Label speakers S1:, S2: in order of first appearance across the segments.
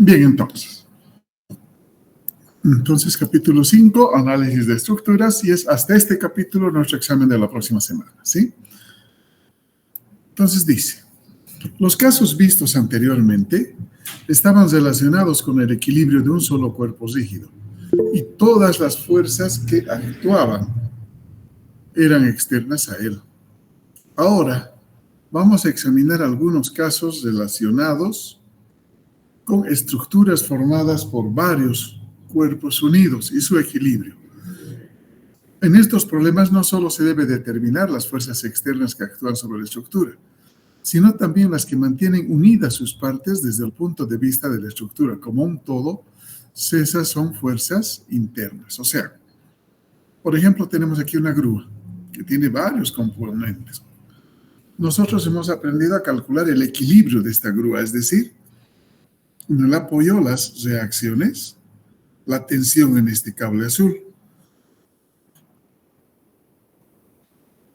S1: Bien, entonces capítulo 5, análisis de estructuras, y es hasta este capítulo nuestro examen de la próxima semana, ¿sí? Entonces dice, los casos vistos anteriormente estaban relacionados con el equilibrio de un solo cuerpo rígido y todas las fuerzas que actuaban eran externas a él. Ahora vamos a examinar algunos casos relacionados con estructuras formadas por varios cuerpos unidos y su equilibrio. En estos problemas no solo se debe determinar las fuerzas externas que actúan sobre la estructura, sino también las que mantienen unidas sus partes desde el punto de vista de la estructura como un todo. Esas son fuerzas internas. O sea, por ejemplo, tenemos aquí una grúa que tiene varios componentes. Nosotros hemos aprendido a calcular el equilibrio de esta grúa, es decir, en el apoyo, las reacciones, la tensión en este cable azul.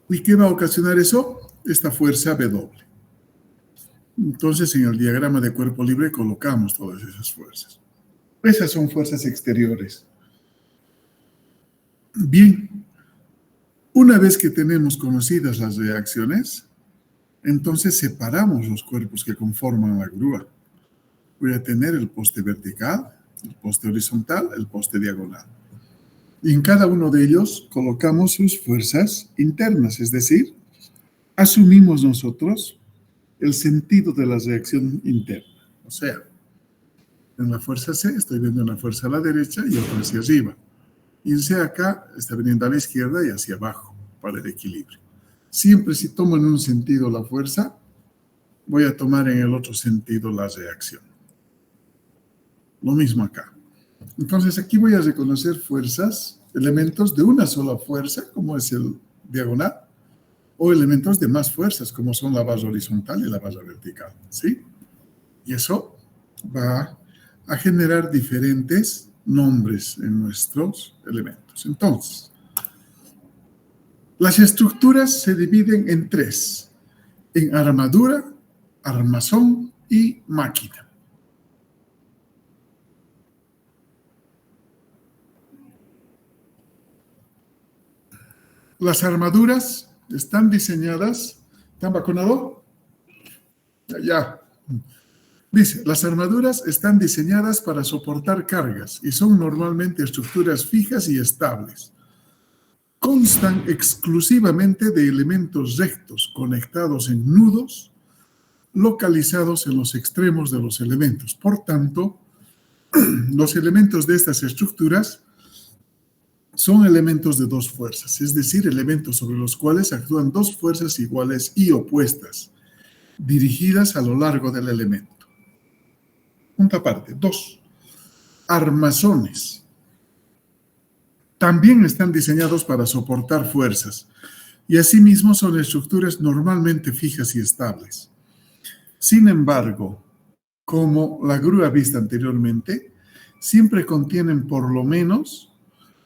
S1: ¿Y qué va a ocasionar eso? Esta fuerza W. Entonces, en el diagrama de cuerpo libre colocamos todas esas fuerzas. Esas son fuerzas exteriores. Bien, una vez que tenemos conocidas las reacciones, entonces separamos los cuerpos que conforman la grúa. Voy a tener el poste vertical, el poste horizontal, el poste diagonal. Y en cada uno de ellos colocamos sus fuerzas internas, es decir, asumimos nosotros el sentido de la reacción interna. O sea, en la fuerza C estoy viendo una fuerza a la derecha y otra hacia arriba. Y en C acá está viniendo a la izquierda y hacia abajo para el equilibrio. Siempre si tomo en un sentido la fuerza, voy a tomar en el otro sentido la reacción. Lo mismo acá. Entonces aquí voy a reconocer fuerzas, elementos de una sola fuerza, como es el diagonal, o elementos de más fuerzas, como son la barra horizontal y la barra vertical, ¿sí? Y eso va a generar diferentes nombres en nuestros elementos. Entonces, las estructuras se dividen en tres: en armadura, armazón y máquina. Las armaduras están diseñadas. ¿Están vacunados? Ya. Dice, las armaduras están diseñadas para soportar cargas y son normalmente estructuras fijas y estables. Constan exclusivamente de elementos rectos conectados en nudos localizados en los extremos de los elementos. Por tanto, los elementos de estas estructuras son elementos de dos fuerzas, es decir, elementos sobre los cuales actúan dos fuerzas iguales y opuestas, dirigidas a lo largo del elemento. Punto aparte. 2. Armazones. También están diseñados para soportar fuerzas y asimismo son estructuras normalmente fijas y estables. Sin embargo, como la grúa vista anteriormente, siempre contienen por lo menos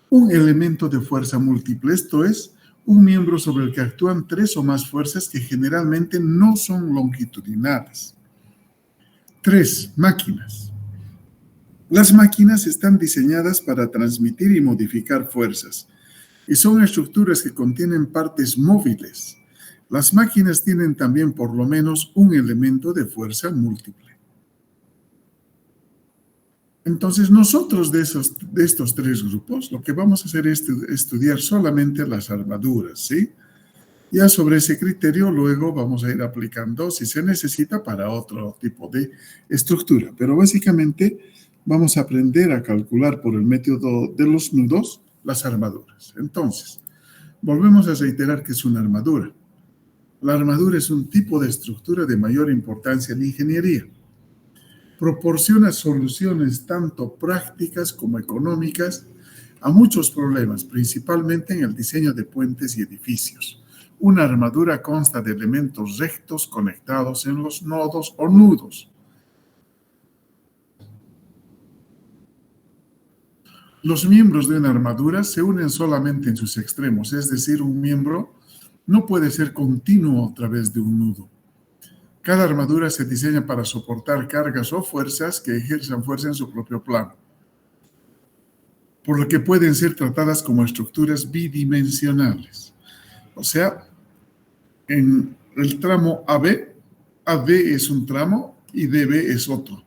S1: un elemento de fuerza múltiple, esto es, un miembro sobre el que actúan tres o más fuerzas que generalmente no son longitudinales. 3. Máquinas. Las máquinas están diseñadas para transmitir y modificar fuerzas y son estructuras que contienen partes móviles. Las máquinas tienen también por lo menos un elemento de fuerza múltiple. Entonces, nosotros de estos tres grupos, lo que vamos a hacer es estudiar solamente las armaduras, ¿sí? Ya sobre ese criterio luego vamos a ir aplicando si se necesita para otro tipo de estructura. Pero básicamente vamos a aprender a calcular por el método de los nudos las armaduras. Entonces, volvemos a reiterar que es una armadura. La armadura es un tipo de estructura de mayor importancia en ingeniería. Proporciona soluciones tanto prácticas como económicas a muchos problemas, principalmente en el diseño de puentes y edificios. Una armadura consta de elementos rectos conectados en los nodos o nudos. Los miembros de una armadura se unen solamente en sus extremos, es decir, un miembro no puede ser continuo a través de un nudo. Cada armadura se diseña para soportar cargas o fuerzas que ejerzan fuerza en su propio plano, por lo que pueden ser tratadas como estructuras bidimensionales. O sea, en el tramo AB, AD es un tramo y DB es otro.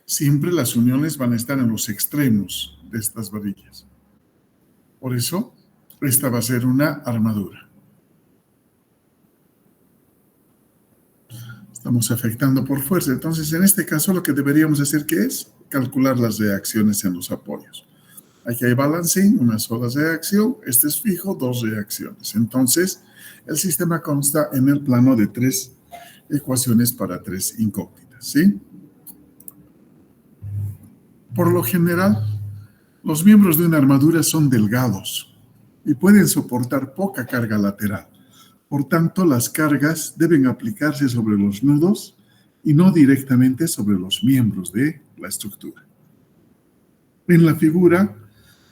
S1: Siempre las uniones van a estar en los extremos de estas varillas. Por eso, esta va a ser una armadura. Estamos afectando por fuerza. Entonces, en este caso, lo que deberíamos hacer, ¿qué es? Calcular las reacciones en los apoyos. Aquí hay balancing, una sola reacción. Este es fijo, 2 reacciones. Entonces, el sistema consta en el plano de 3 ecuaciones para 3 incógnitas, ¿sí? Por lo general, los miembros de una armadura son delgados y pueden soportar poca carga lateral. Por tanto, las cargas deben aplicarse sobre los nudos y no directamente sobre los miembros de la estructura. En la figura,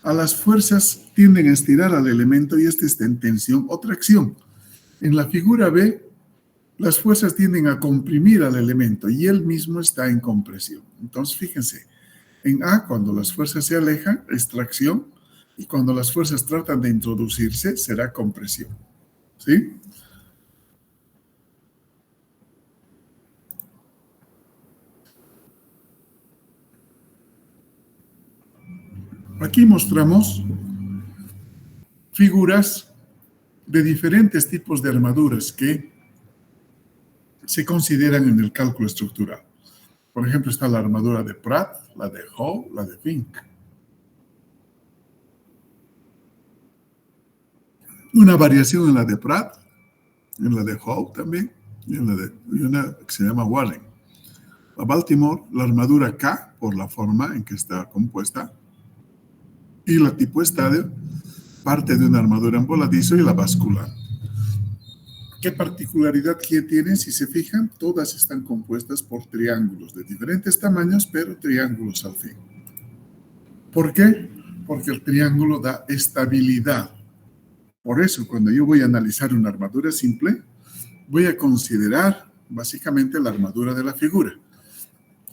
S1: a las fuerzas tienden a estirar al elemento y este está en tensión o tracción. En la figura B, las fuerzas tienden a comprimir al elemento y él mismo está en compresión. Entonces, fíjense, en A, cuando las fuerzas se alejan, es tracción, y cuando las fuerzas tratan de introducirse, será compresión. ¿Sí? Aquí mostramos figuras de diferentes tipos de armaduras que se consideran en el cálculo estructural. Por ejemplo, está la armadura de Pratt, la de Howe, la de Fink. Una variación en la de Pratt, en la de Howe también, y una que se llama Warren. La Baltimore, la armadura K, por la forma en que está compuesta, y la tipo estadio, parte de una armadura en voladizo y la bascular. ¿Qué particularidad que tienen? Si se fijan, todas están compuestas por triángulos de diferentes tamaños, pero triángulos al fin. ¿Por qué? Porque el triángulo da estabilidad. Por eso, cuando yo voy a analizar una armadura simple, voy a considerar básicamente la armadura de la figura.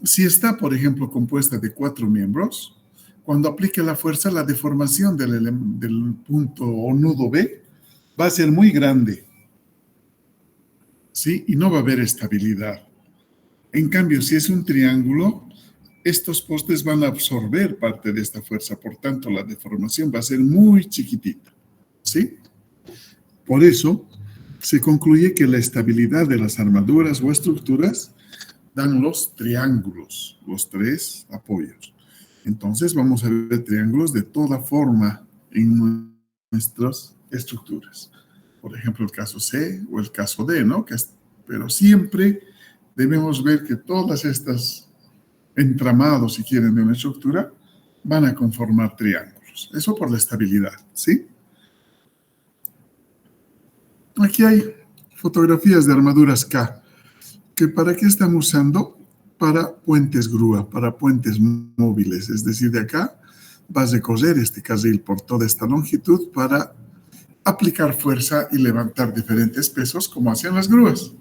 S1: Si está, por ejemplo, compuesta de 4 miembros, cuando aplique la fuerza, la deformación del punto o nudo B va a ser muy grande, ¿sí? Y no va a haber estabilidad. En cambio, si es un triángulo, estos postes van a absorber parte de esta fuerza, por tanto, la deformación va a ser muy chiquitita, ¿sí? Por eso, se concluye que la estabilidad de las armaduras o estructuras dan los triángulos, los 3 apoyos. Entonces, vamos a ver triángulos de toda forma en nuestras estructuras. Por ejemplo, el caso C o el caso D, ¿no? Pero siempre debemos ver que todas estas entramados, si quieren, de una estructura, van a conformar triángulos. Eso por la estabilidad, ¿sí? Aquí hay fotografías de armaduras K, que ¿para qué están usando? Para puentes grúa, para puentes móviles. Es decir, de acá vas a correr este carril por toda esta longitud para aplicar fuerza y levantar diferentes pesos como hacían las grúas.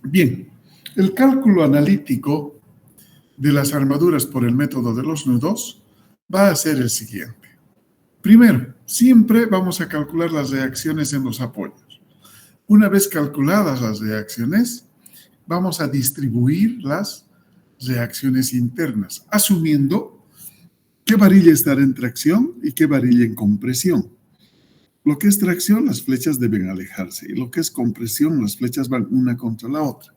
S1: Bien, el cálculo analítico de las armaduras por el método de los nudos va a ser el siguiente. Primero, siempre vamos a calcular las reacciones en los apoyos. Una vez calculadas las reacciones, vamos a distribuir las reacciones internas, asumiendo qué varilla estará en tracción y qué varilla en compresión. Lo que es tracción, las flechas deben alejarse, y lo que es compresión, las flechas van una contra la otra.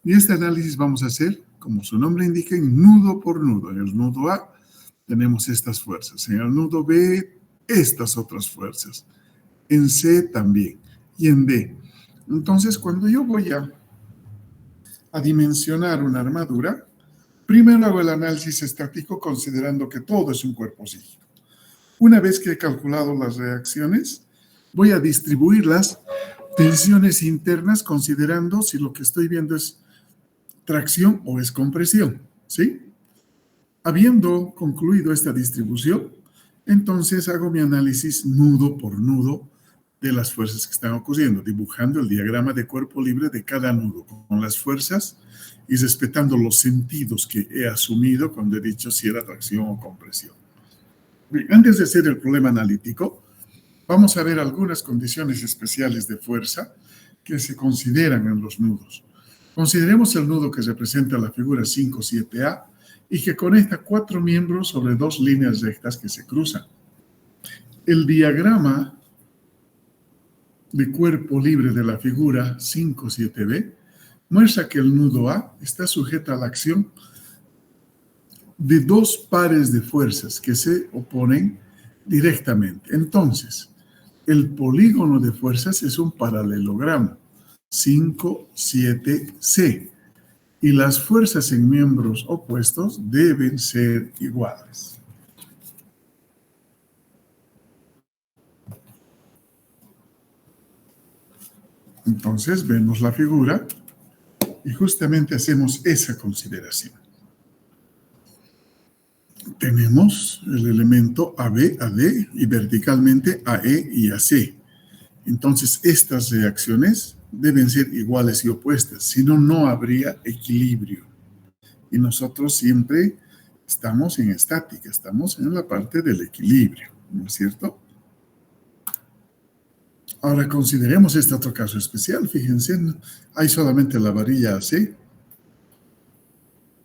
S1: Y este análisis vamos a hacer, como su nombre indica, nudo por nudo. En el nudo A tenemos estas fuerzas, en el nudo B estas otras fuerzas, en C también y en D. Entonces, cuando yo voy a dimensionar una armadura, primero hago el análisis estático considerando que todo es un cuerpo rígido. Una vez que he calculado las reacciones, voy a distribuir las tensiones internas considerando si lo que estoy viendo es tracción o es compresión, ¿sí? Habiendo concluido esta distribución, entonces hago mi análisis nudo por nudo de las fuerzas que están ocurriendo, dibujando el diagrama de cuerpo libre de cada nudo con las fuerzas y respetando los sentidos que he asumido cuando he dicho si era tracción o compresión. Bien, antes de hacer el problema analítico, vamos a ver algunas condiciones especiales de fuerza que se consideran en los nudos. Consideremos el nudo que representa la figura 5-7A y que conecta 4 miembros sobre 2 líneas rectas que se cruzan. El diagrama de cuerpo libre de la figura 5-7B muestra que el nudo A está sujeto a la acción de 2 pares de fuerzas que se oponen directamente. Entonces, el polígono de fuerzas es un paralelogramo, 5-7C, y las fuerzas en miembros opuestos deben ser iguales. Entonces, vemos la figura y justamente hacemos esa consideración. Tenemos el elemento AB, AD y verticalmente AE y AC. Entonces, estas reacciones deben ser iguales y opuestas, si no, no habría equilibrio. Y nosotros siempre estamos en estática, estamos en la parte del equilibrio, ¿no es cierto? Ahora consideremos este otro caso especial. Fíjense, hay solamente la varilla AC.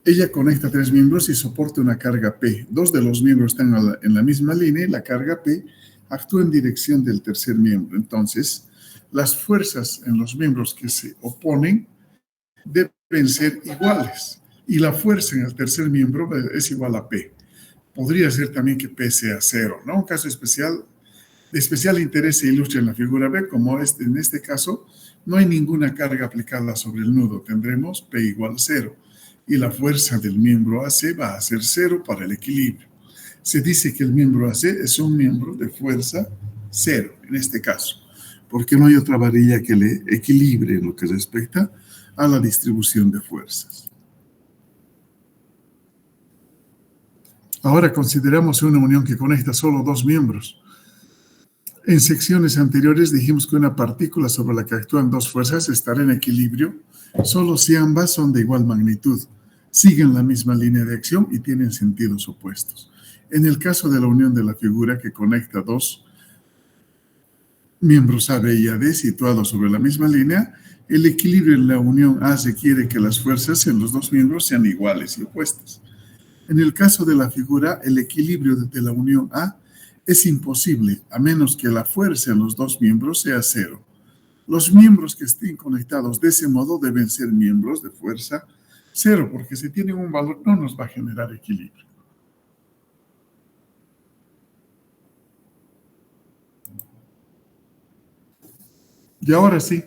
S1: Ella conecta 3 miembros y soporta una carga P. 2 de los miembros están en la misma línea y la carga P actúa en dirección del tercer miembro. Entonces, las fuerzas en los miembros que se oponen deben ser iguales. Y la fuerza en el tercer miembro es igual a P. Podría ser también que P sea 0, ¿no? Un caso especial, de especial interés se ilustra en la figura B, como en este caso no hay ninguna carga aplicada sobre el nudo. Tendremos P igual 0. Y la fuerza del miembro AC va a ser 0 para el equilibrio. Se dice que el miembro AC es un miembro de fuerza 0, en este caso, porque no hay otra varilla que le equilibre en lo que respecta a la distribución de fuerzas. Ahora consideramos una unión que conecta solo 2 miembros. En secciones anteriores dijimos que una partícula sobre la que actúan 2 fuerzas estará en equilibrio solo si ambas son de igual magnitud, siguen la misma línea de acción y tienen sentidos opuestos. En el caso de la unión de la figura que conecta 2 miembros AB y AD situados sobre la misma línea, el equilibrio en la unión A requiere que las fuerzas en los 2 miembros sean iguales y opuestas. En el caso de la figura, el equilibrio de la unión A es imposible a menos que la fuerza en los 2 miembros sea 0. Los miembros que estén conectados de ese modo deben ser miembros de fuerza 0, porque si tienen un valor no nos va a generar equilibrio. Y ahora sí,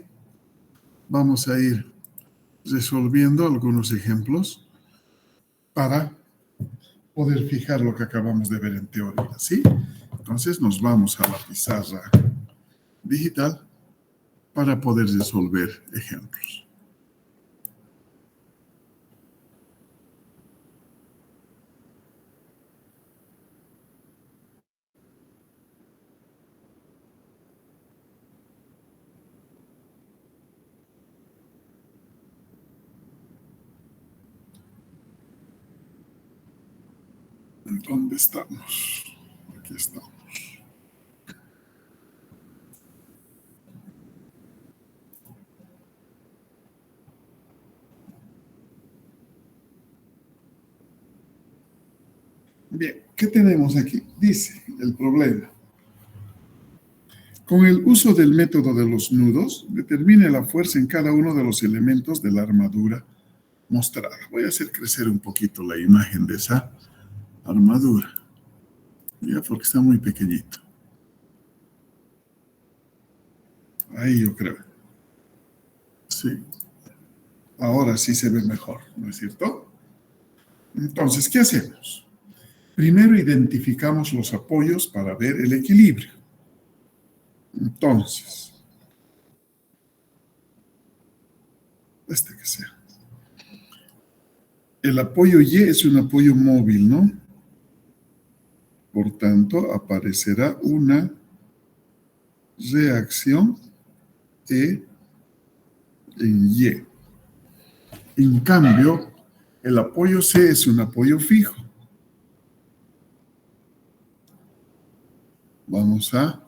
S1: vamos a ir resolviendo algunos ejemplos para poder fijar lo que acabamos de ver en teoría, ¿sí? Entonces nos vamos a la pizarra digital para poder resolver ejemplos. ¿Dónde estamos? Aquí estamos. Bien, ¿qué tenemos aquí? Dice el problema. Con el uso del método de los nudos, determine la fuerza en cada uno de los elementos de la armadura mostrada. Voy a hacer crecer un poquito la imagen de esa armadura, ya porque está muy pequeñito. Ahí yo creo. Sí. Ahora sí se ve mejor, ¿no es cierto? Entonces, ¿qué hacemos? Primero identificamos los apoyos para ver el equilibrio. Entonces, este que sea. El apoyo Y es un apoyo móvil, ¿no? Por tanto, aparecerá una reacción E en Y. En cambio, el apoyo C es un apoyo fijo. Vamos a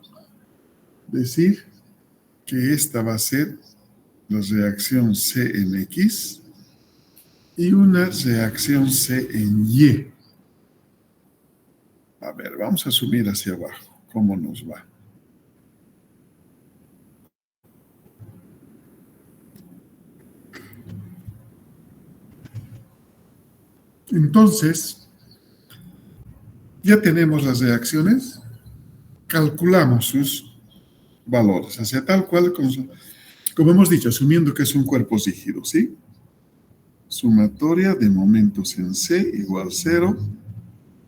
S1: decir que esta va a ser la reacción C en X y una reacción C en Y. A ver, vamos a asumir hacia abajo cómo nos va. Entonces, ya tenemos las reacciones, calculamos sus valores, hacia tal cual, como hemos dicho, asumiendo que son cuerpos rígidos, ¿sí? Sumatoria de momentos en C igual 0,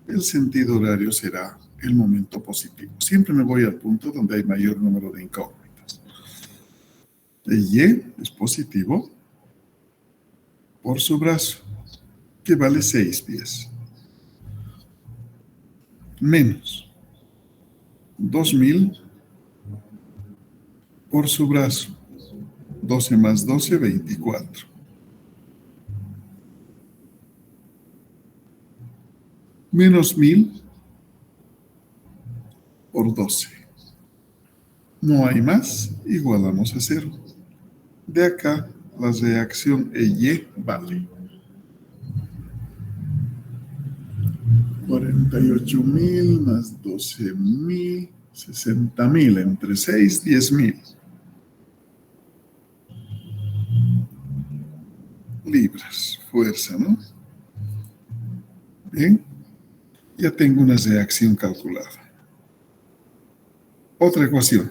S1: el sentido horario será el momento positivo. Siempre me voy al punto donde hay mayor número de incógnitas. El Y es positivo por su brazo, que vale 6 pies, menos 2000 por su brazo, 12 más 12, 24. Menos 1000 por 12. No hay más, igualamos a 0. De acá, la reacción EY vale 48.000 más 12.000, 60.000, entre 6, 10.000 libras, fuerza, ¿no? Bien, ya tengo una reacción calculada. Otra ecuación.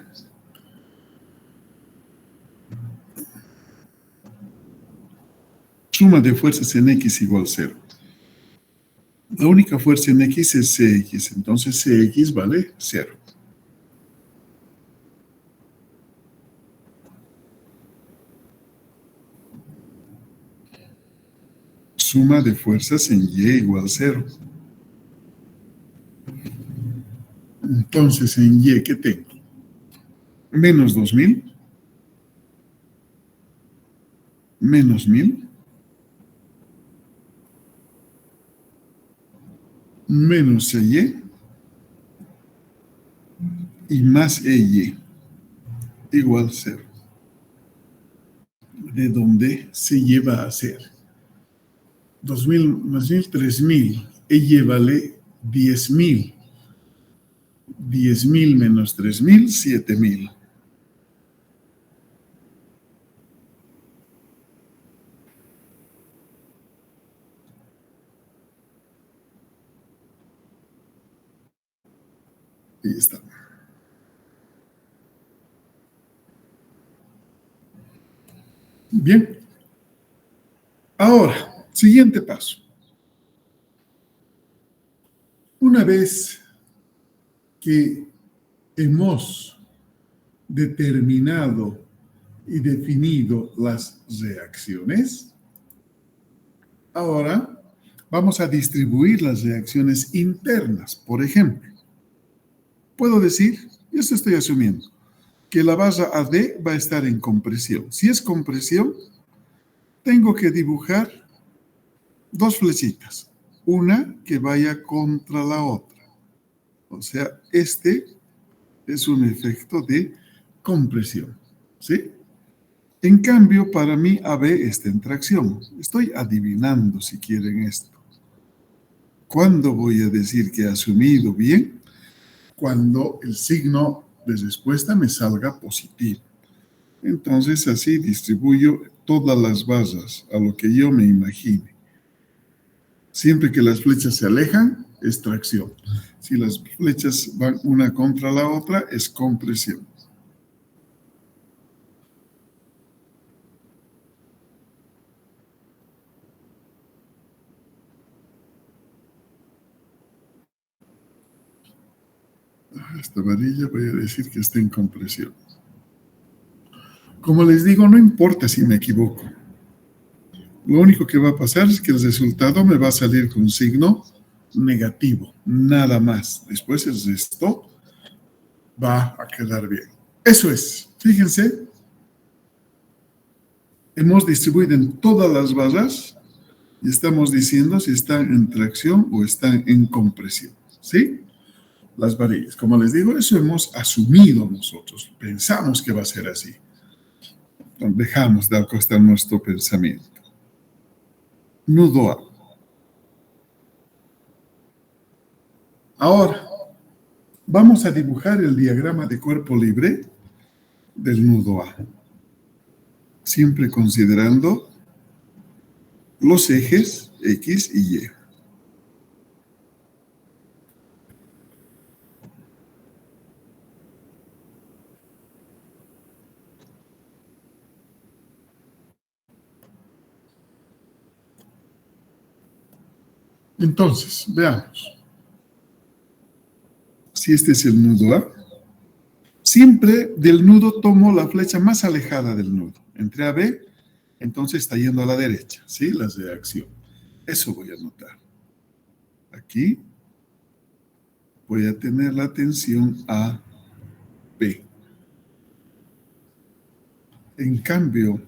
S1: Suma de fuerzas en X igual 0. La única fuerza en X es CX, entonces CX vale 0. Suma de fuerzas en Y igual 0. Entonces, en Y, ¿qué tengo? Menos 2000, menos 1000, menos EY y más EY igual 0. ¿De dónde se lleva a ser? 2000 más 1000, 3000. EY vale 10.000. 10.000 menos 3000, 7000. Ahí está. Bien. Ahora, siguiente paso. Una vez que hemos determinado y definido las reacciones, ahora vamos a distribuir las reacciones internas. Por ejemplo, puedo decir, y esto estoy asumiendo, que la barra AD va a estar en compresión. Si es compresión, tengo que dibujar dos flechitas, una que vaya contra la otra. O sea, este es un efecto de compresión, ¿sí? En cambio, para mí AB está en tracción. Estoy adivinando, si quieren, esto. ¿Cuándo voy a decir que he asumido bien? Cuando el signo de respuesta me salga positivo. Entonces, así distribuyo todas las barras a lo que yo me imagine. Siempre que las flechas se alejan, es tracción. Si las flechas van una contra la otra, es compresión. Esta varilla voy a decir que está en compresión. Como les digo, no importa si me equivoco. Lo único que va a pasar es que el resultado me va a salir con signo negativo, nada más. Después el resto va a quedar bien. Eso es, fíjense, hemos distribuido en todas las barras y estamos diciendo si están en tracción o están en compresión, ¿sí? Las varillas. Como les digo, eso hemos asumido nosotros. Pensamos que va a ser así. Dejamos de acostar nuestro pensamiento. Nudo A. Ahora, vamos a dibujar el diagrama de cuerpo libre del nudo A. Siempre considerando los ejes X y Y. Entonces, veamos. Si este es el nudo A, siempre del nudo tomo la flecha más alejada del nudo. Entre A, B, entonces está yendo a la derecha, ¿sí? Las de acción. Eso voy a anotar. Aquí voy a tener la tensión A, B. En cambio,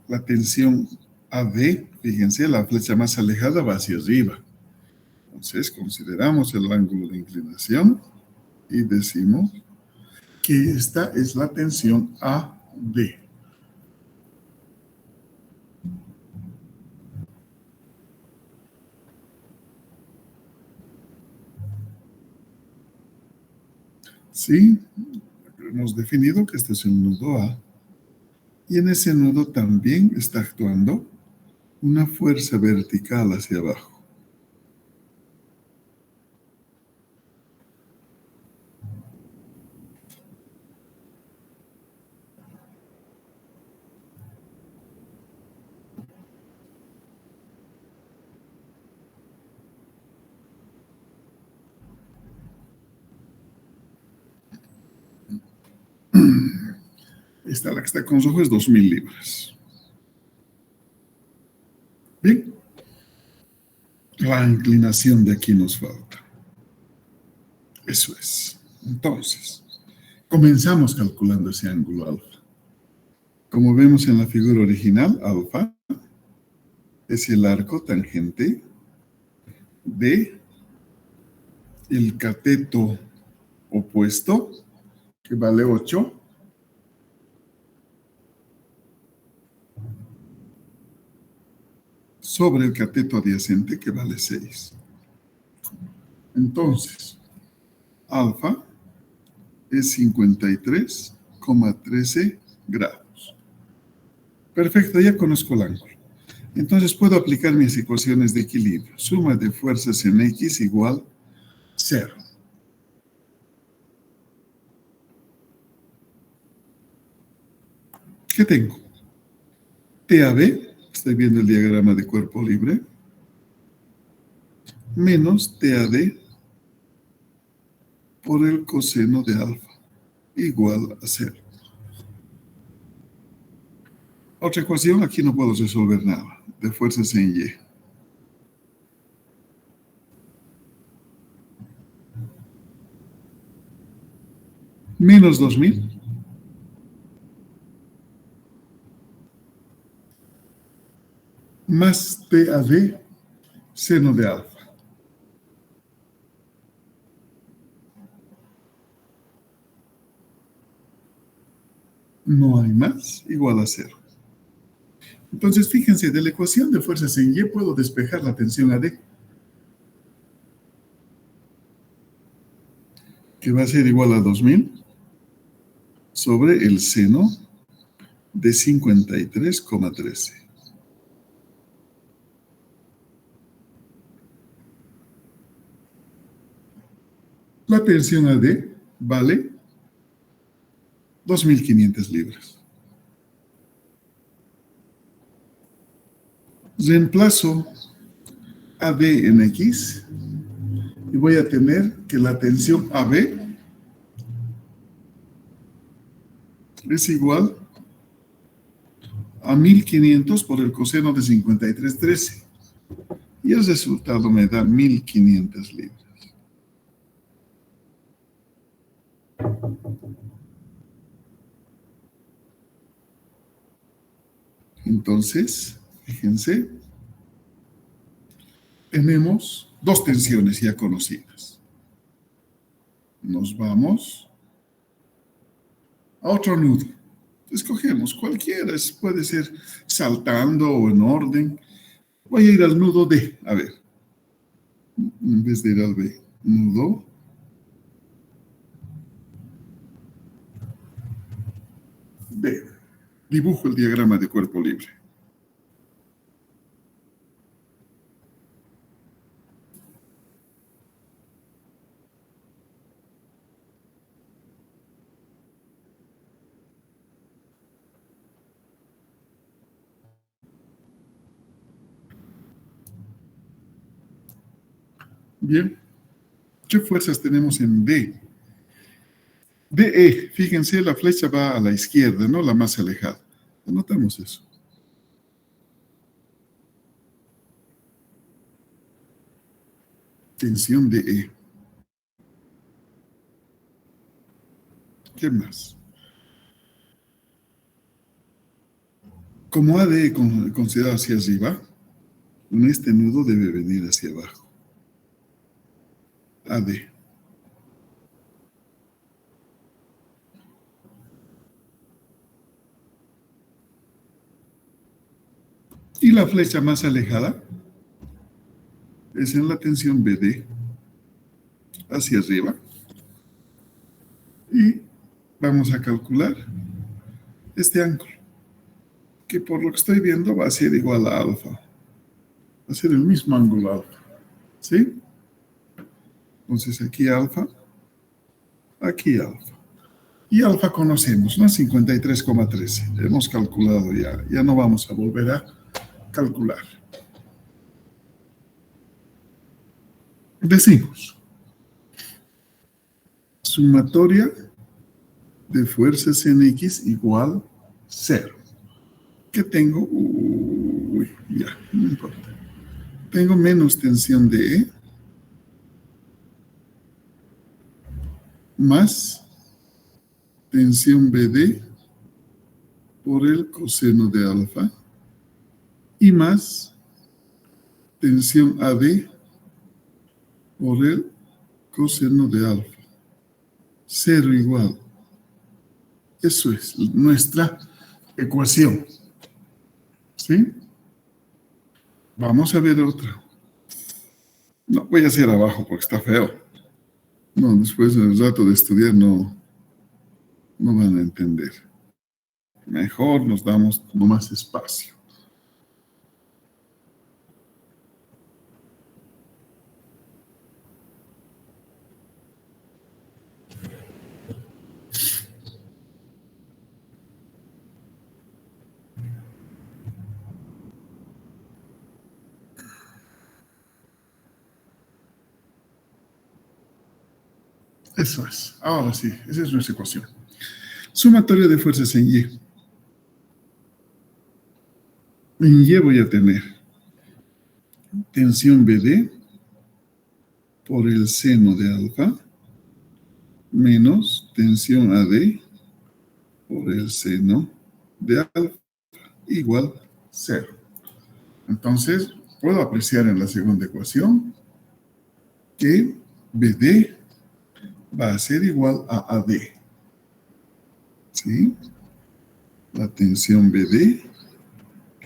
S1: la tensión AD, fíjense, la flecha más alejada va hacia arriba. Entonces, consideramos el ángulo de inclinación y decimos que esta es la tensión AD. ¿Sí? Hemos definido que este es un nudo A. Y en ese nudo también está actuando una fuerza vertical hacia abajo. Esta, la que está con rojo, es 2000 libras. Bien. La inclinación de aquí nos falta. Eso es. Entonces, comenzamos calculando ese ángulo alfa. Como vemos en la figura original, alfa es el arco tangente de el cateto opuesto, que vale 8, sobre el cateto adyacente, que vale 6. Entonces, alfa es 53,13 grados. Perfecto, ya conozco el ángulo. Entonces puedo aplicar mis ecuaciones de equilibrio. Suma de fuerzas en X igual 0. ¿Qué tengo? TAB, estoy viendo el diagrama de cuerpo libre, menos TAD por el coseno de alfa, igual a 0. Otra ecuación, aquí no puedo resolver nada, de fuerzas en Y. Menos 2000. Más TAD, seno de alfa. No hay más, igual a 0. Entonces, fíjense, de la ecuación de fuerzas en Y puedo despejar la tensión AD, que va a ser igual a 2000 sobre el seno de 53,13. La tensión AD vale 2.500 libras. Reemplazo AD en X y voy a tener que la tensión AB es igual a 1500 por el coseno de 53,13. Y el resultado me da 1500 libras. Entonces, fíjense, tenemos dos tensiones ya conocidas. Nos vamos a otro nudo. Escogemos cualquiera, puede ser saltando o en orden. Voy a ir al nudo D, a ver, en vez de ir al B. Nudo D. Dibujo el diagrama de cuerpo libre. Bien, ¿qué fuerzas tenemos en D? DE, fíjense, la flecha va a la izquierda, no la más alejada. Anotamos eso. Tensión DE. ¿Qué más? Como AD considerado hacia arriba, en este nudo debe venir hacia abajo. AD. Y la flecha más alejada es en la tensión BD, hacia arriba. Y vamos a calcular este ángulo, que por lo que estoy viendo va a ser igual a alfa. Va a ser el mismo ángulo alfa. ¿Sí? Entonces aquí alfa, aquí alfa. Y alfa conocemos, ¿no? 53,13. Hemos calculado ya. Ya no vamos a volver a calcular. Decimos, sumatoria de fuerzas en X igual 0. ¿Qué tengo? Uy, ya, no importa. Tengo menos tensión de E más tensión BD por el coseno de alfa y más tensión AD por el coseno de alfa. 0 igual. Eso es nuestra ecuación. ¿Sí? Vamos a ver otra. No, voy a hacer abajo porque está feo. No, después del rato de estudiar no van a entender. Mejor nos damos más espacio. Eso es. Ahora sí, esa es nuestra ecuación. Sumatoria de fuerzas en Y. En Y voy a tener tensión BD por el seno de alfa menos tensión AD por el seno de alfa igual 0. Entonces, puedo apreciar en la segunda ecuación que BD va a ser igual a AD. ¿Sí? La tensión BD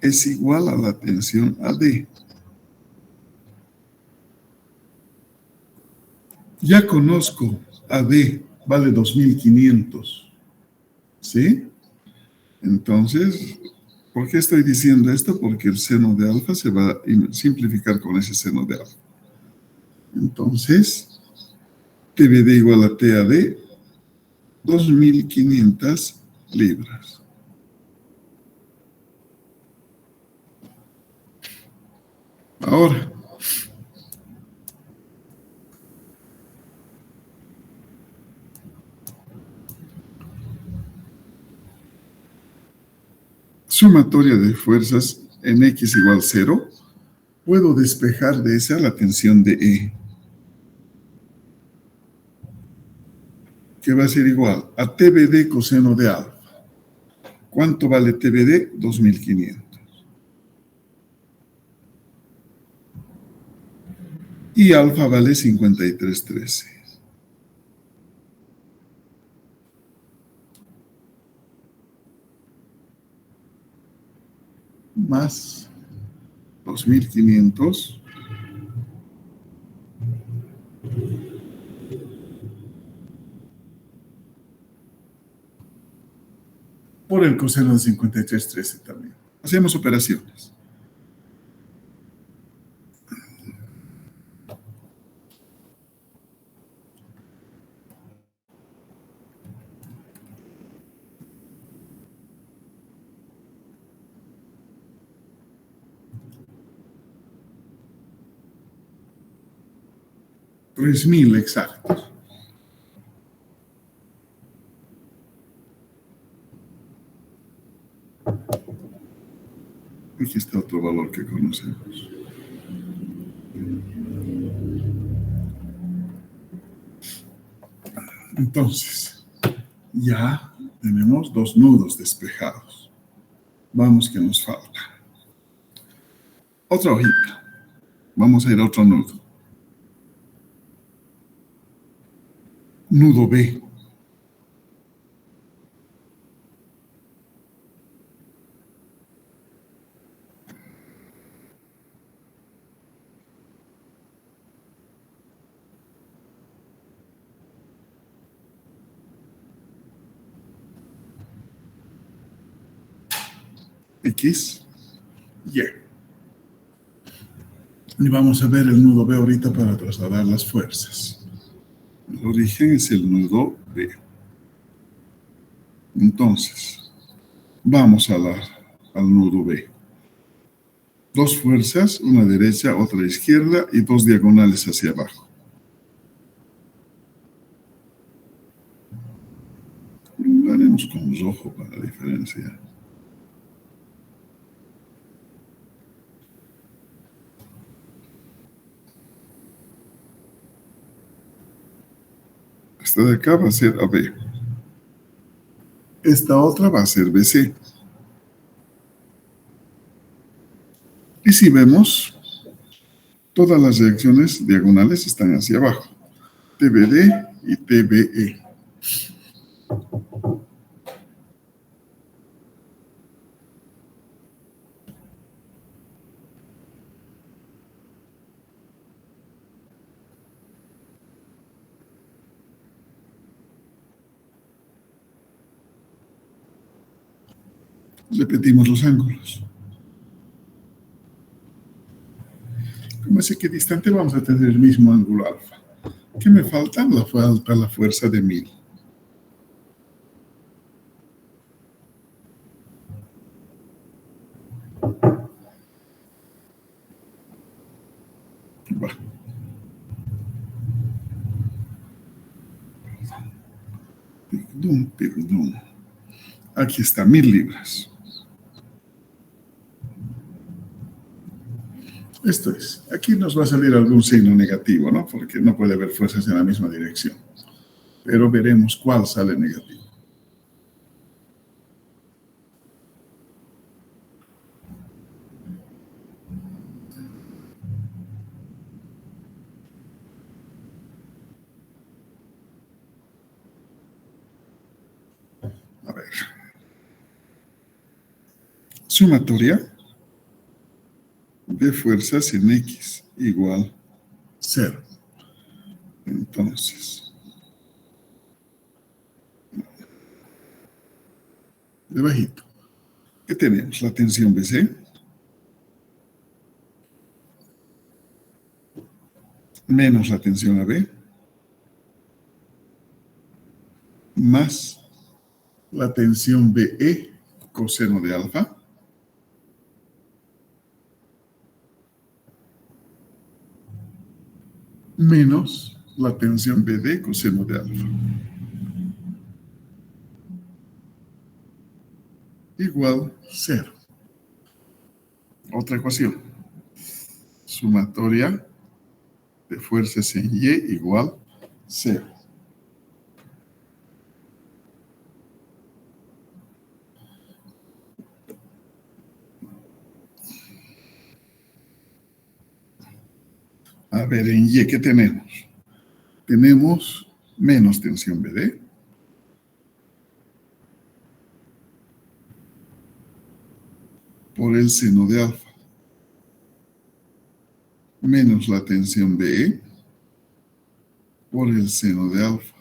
S1: es igual a la tensión AD. Ya conozco AD, vale 2500. ¿Sí? Entonces, ¿por qué estoy diciendo esto? Porque el seno de alfa se va a simplificar con ese seno de alfa. Entonces, TBD igual a TAD, 2500 libras. Ahora, sumatoria de fuerzas en X igual 0, puedo despejar de esa la tensión de E, que va a ser igual a TBD coseno de alfa. ¿Cuánto vale TBD? 2500. Y alfa vale 5313. Más 2500 por el coseno de 5313 también. Hacemos operaciones. $3000 exactos. Aquí está otro valor que conocemos. Entonces, ya tenemos 2 nudos despejados. Vamos, que nos falta. Otra hojita. Vamos a ir a otro nudo. Nudo B. X, Y. Y vamos a ver el nudo B ahorita para trasladar las fuerzas. El origen es el nudo B. Entonces, vamos al nudo B. 2 fuerzas, una derecha, otra izquierda y 2 diagonales hacia abajo. Lo haremos con rojo para diferenciar. Esta de acá va a ser AB. Esta otra va a ser BC. Y si vemos, todas las reacciones diagonales están hacia abajo. TBD y TBE. Repetimos los ángulos. Como es equidistante, vamos a tener el mismo ángulo alfa. ¿Qué me falta? Me falta la fuerza de 1000. Perdón. Aquí está, 1000 libras. Esto es, aquí nos va a salir algún signo negativo, ¿no? Porque no puede haber fuerzas en la misma dirección. Pero veremos cuál sale negativo. A ver. Sumatoria de fuerzas en X igual 0. Entonces, debajito, ¿qué tenemos? La tensión BC menos la tensión AB más la tensión BE coseno de alfa menos la tensión BD coseno de alfa. igual 0. Otra ecuación. Sumatoria de fuerzas en Y igual 0. A ver, en Y, ¿qué tenemos? Tenemos menos tensión BD por el seno de alfa, menos la tensión BE por el seno de alfa,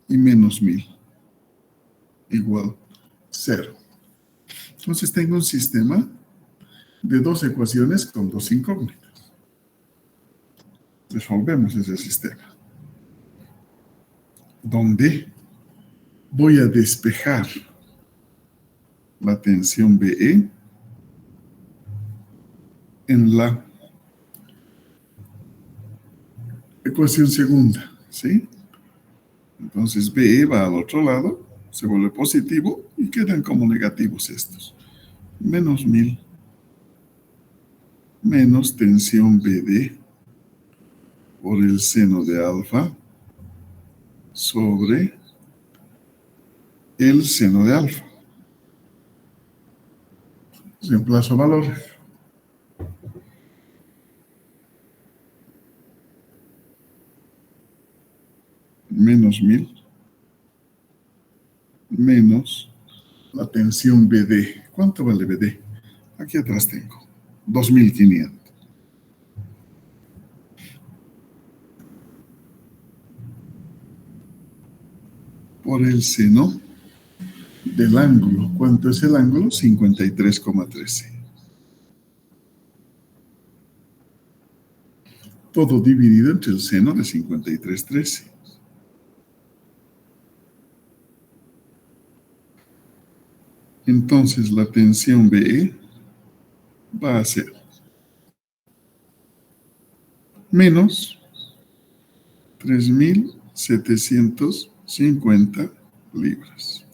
S1: y menos 1000 igual 0. Entonces tengo un sistema de dos ecuaciones con dos incógnitas. Resolvemos ese sistema, donde voy a despejar la tensión BE en la ecuación segunda, ¿sí? Entonces BE va al otro lado, se vuelve positivo y quedan como negativos estos. Menos 1000 menos tensión BD por el seno de alfa sobre el seno de alfa. Reemplazo valores. Menos 1000 menos la tensión BD. ¿Cuánto vale BD? Aquí atrás tengo 2500. Por el seno del ángulo. ¿Cuánto es el ángulo? 53,13. Todo dividido entre el seno de 53,13. Entonces la tensión BE va a ser menos 3750 libras.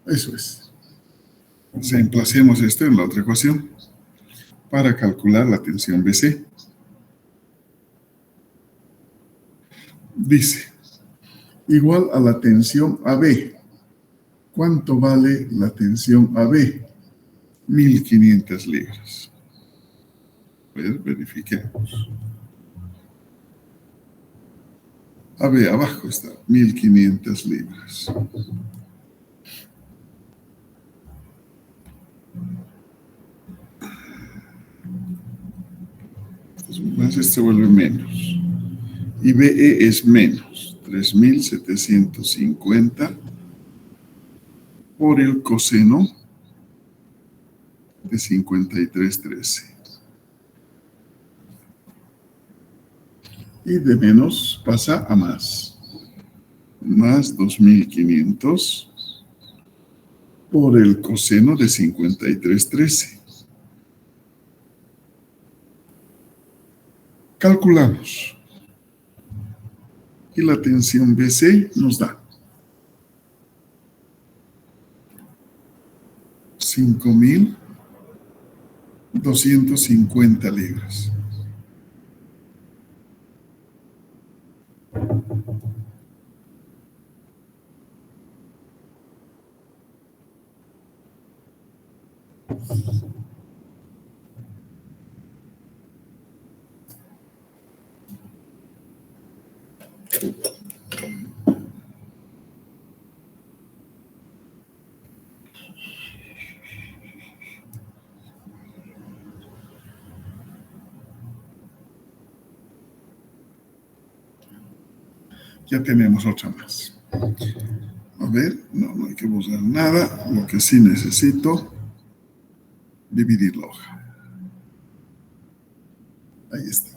S1: Eso es. Reemplacemos esto en la otra ecuación para calcular la tensión BC. Dice, igual a la tensión AB. ¿Cuánto vale la tensión AB? 1500 libras. Pues verifiquemos. AB abajo está, 1500 libras. Entonces se vuelve menos. Y BE es menos 3750 por el coseno de 53,13. Y de menos pasa a más. Más 2500 por el coseno de 53,13. Calculamos. Y la tensión BC nos da 5250 libras. Ya tenemos otra más. A ver, no hay que buscar nada. Lo que sí necesito, dividir la hoja. Ahí está.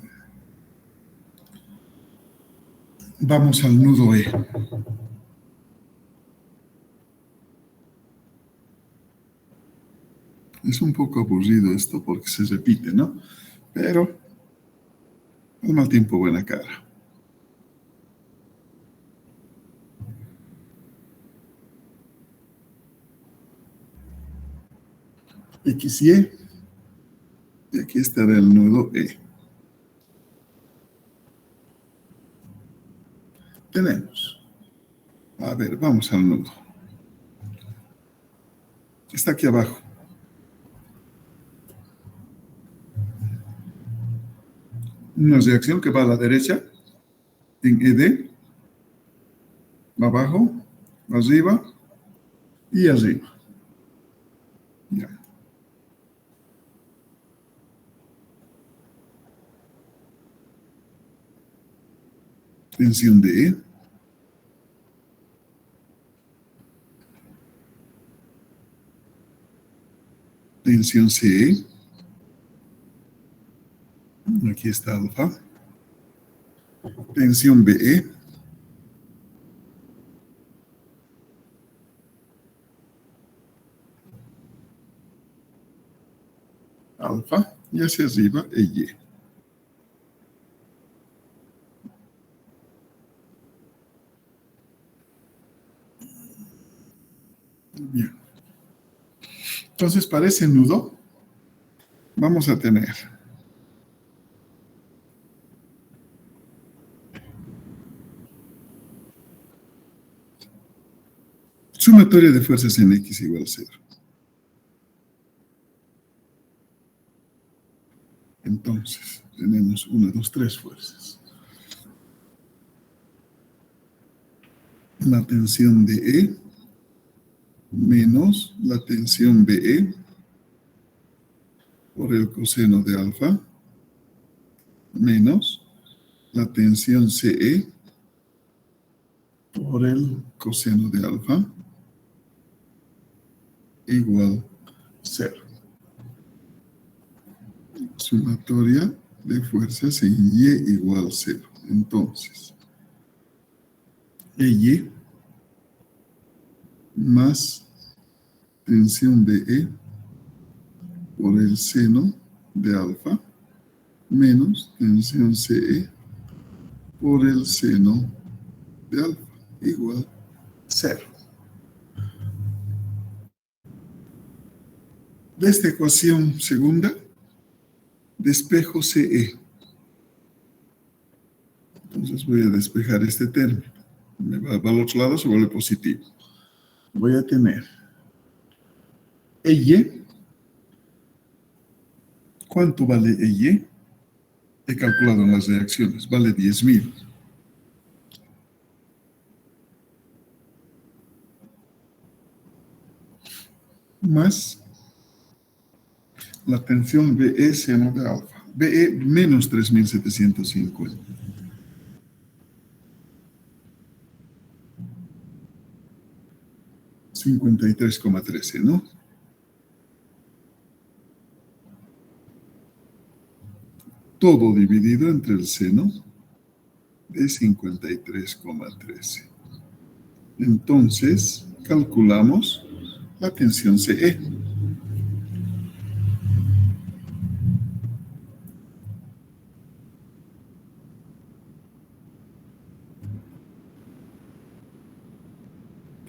S1: Vamos al nudo E. Es un poco aburrido esto porque se repite, ¿no? Pero Al mal tiempo, buena cara. XY. Y aquí estará el nudo E. Tenemos. A ver, vamos al nudo. Está aquí abajo. Una reacción que va a la derecha en ED, abajo, arriba y arriba. Ya. Tensión de E. Tensión CE. Aquí está alfa. Tensión BE. Alfa. Y hacia arriba EY. Bien. Entonces, para ese nudo, vamos a tener sumatoria de fuerzas en X igual a 0. Entonces, tenemos 1, 2, 3 fuerzas. La tensión de E menos la tensión BE por el coseno de alfa menos la tensión CE por el coseno de alfa igual 0. Sumatoria de fuerzas en Y igual 0. Entonces, EY más tensión de E por el seno de alfa menos tensión CE por el seno de alfa igual 0. De esta ecuación segunda, despejo CE. Entonces voy a despejar este término. Me va al otro lado, se vuelve positivo. Voy a tener EY. ¿Cuánto vale EY? He calculado en las reacciones. Vale 10.000. Más la tensión BE seno de alfa. BE menos 3.750. $53,13, ¿no? Todo dividido entre el seno de 53,13. Entonces, calculamos la tensión CE.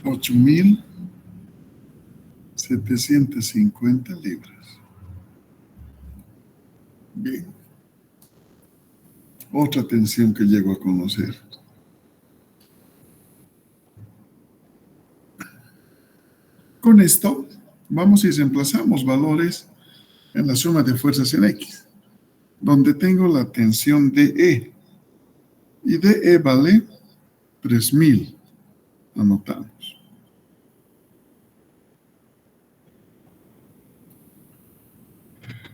S1: $8.750 libras. Bien. Otra tensión que llego a conocer. Con esto, vamos y reemplazamos valores en la suma de fuerzas en X, donde tengo la tensión DE. Y DE vale 3.000. Anotamos.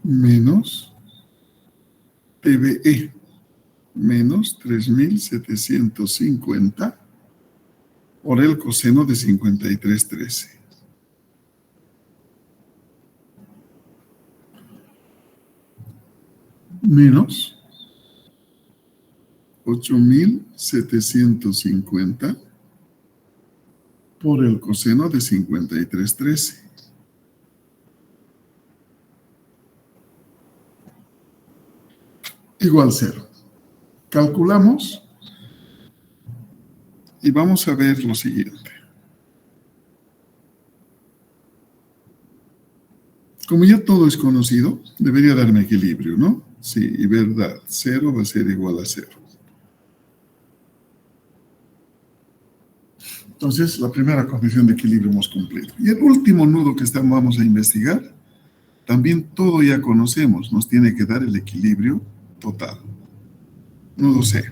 S1: Menos TBE, menos 3.750 por el coseno de 53,13. Menos 8.750 por el coseno de 53,13. Igual 0. Calculamos y vamos a ver lo siguiente. Como ya todo es conocido, debería darme equilibrio, ¿no? Sí, y verdad, 0 va a ser igual a 0. Entonces, la primera condición de equilibrio hemos cumplido. Y el último nudo que vamos a investigar, también todo ya conocemos, nos tiene que dar el equilibrio total. Nudo C.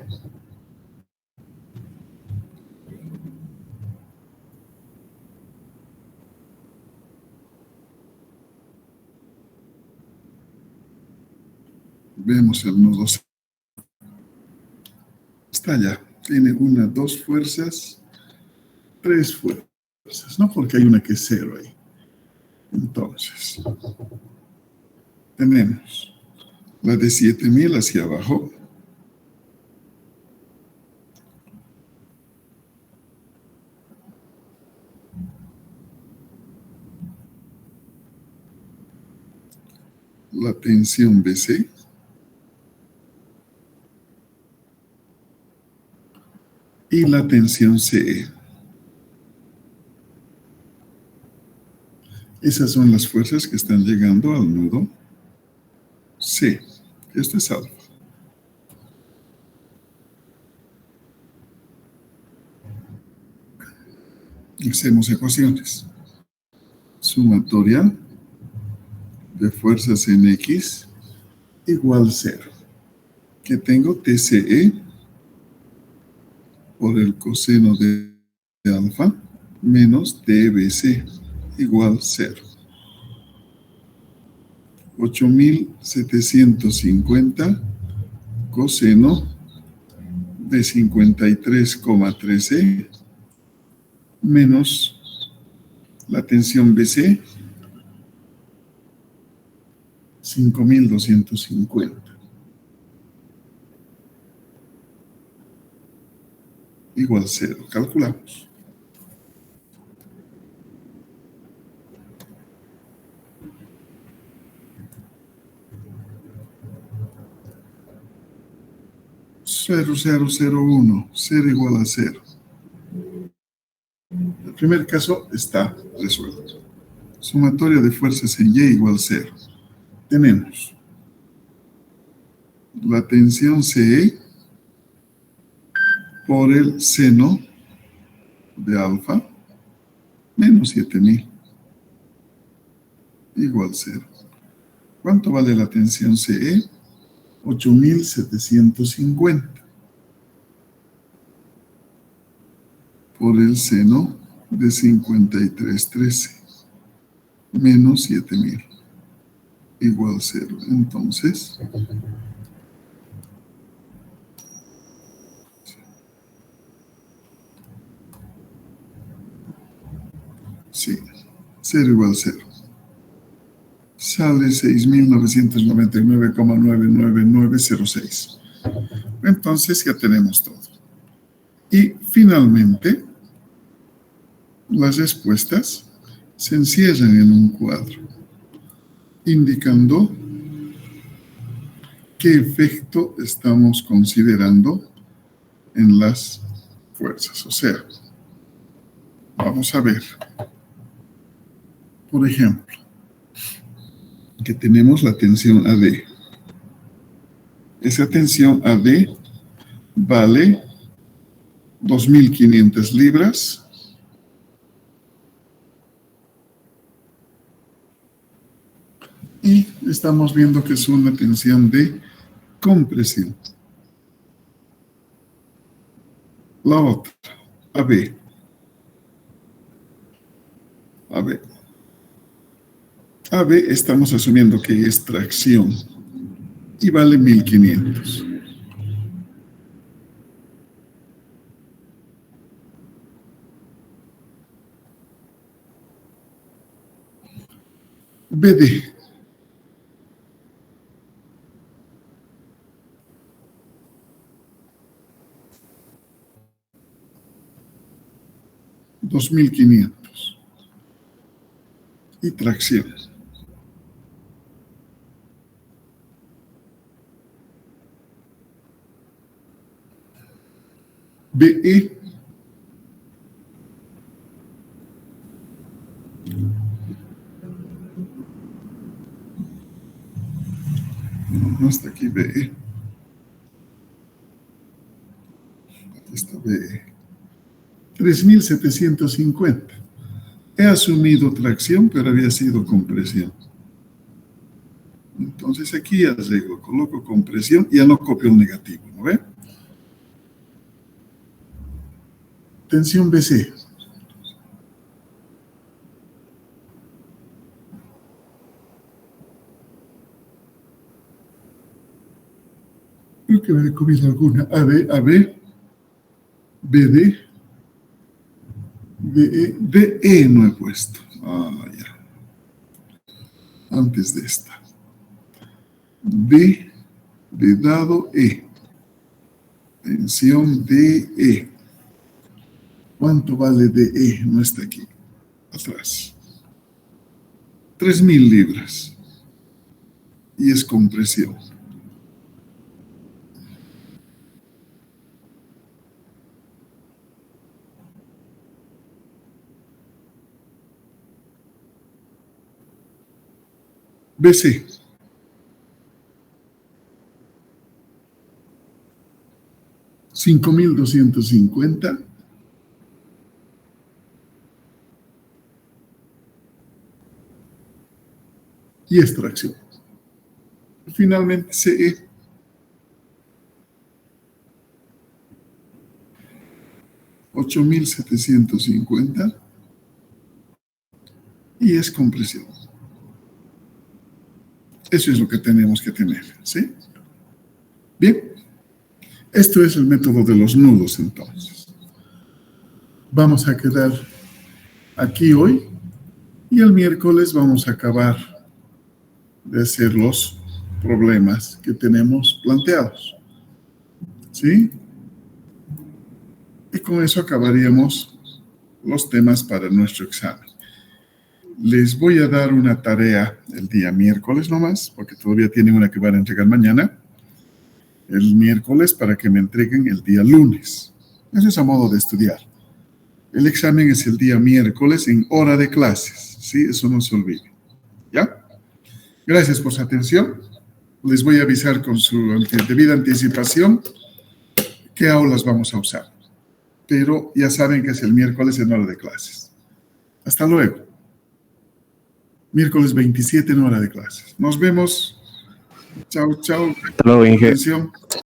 S1: Vemos el nudo C. Está allá. Tiene 1, 2 fuerzas, 3 fuerzas, ¿no? Porque hay una que es 0 ahí. Entonces, tenemos la de 7000 hacia abajo. La tensión BC. Y la tensión CE. Esas son las fuerzas que están llegando al nudo C. Esto es alfa. Hacemos ecuaciones. Sumatoria de fuerzas en X igual 0. Que tengo TCE por el coseno de alfa menos TBC igual 0. 8750 coseno de 53,13 menos la tensión BC 5250 igual 0. Calculamos. Cero, 0 igual a 0. El primer caso está resuelto. Sumatoria de fuerzas en Y igual 0. Tenemos la tensión CE por el seno de alfa menos 7000 igual 0. ¿Cuánto vale la tensión CE? 8750 por el seno de 5313 menos 7000 igual 0. Entonces, sí, 0 igual 0. Sale 6.999,99906. Entonces ya tenemos todo. Y finalmente, las respuestas se encierran en un cuadro, indicando qué efecto estamos considerando en las fuerzas. O sea, vamos a ver, por ejemplo, que tenemos la tensión AD. Esa tensión AD vale 2.500 libras y estamos viendo que es una tensión de compresión. La otra, AB. AB estamos asumiendo que es tracción y vale 1.500. BD. $2.500. Y tracción. BE. No está aquí BE. Aquí está BE. 3.750. He asumido tracción, pero había sido compresión. Entonces aquí ya llego, coloco compresión y ya no copio el negativo, ¿no ve? Tensión BC. Creo que me he comido alguna. AB, BD, DE, DE no he puesto. Ah, ya. Antes de esta. B de dado E. Tensión DE. ¿Cuánto vale DE? No está aquí. Atrás. 3.000 libras. Y es compresión. BC. $5.250. Y extracción. Finalmente CE. $8.750. Y es compresión. Eso es lo que tenemos que tener, ¿sí? Bien. Esto es el método de los nudos, entonces. Vamos a quedar aquí hoy y el miércoles vamos a acabar de hacer los problemas que tenemos planteados, ¿sí? Y con eso acabaríamos los temas para nuestro examen. Les voy a dar una tarea el día miércoles nomás, porque todavía tienen una que van a entregar mañana. El miércoles para que me entreguen el día lunes. Eso es a modo de estudiar. El examen es el día miércoles en hora de clases, ¿sí? Eso no se olvide, ¿ya? Gracias por su atención. Les voy a avisar con su debida anticipación qué aulas vamos a usar. Pero ya saben que es el miércoles en hora de clases. Hasta luego. Miércoles 27 en hora de clases. Nos vemos. Chao, chao.
S2: Hasta luego, Inge.
S1: Atención.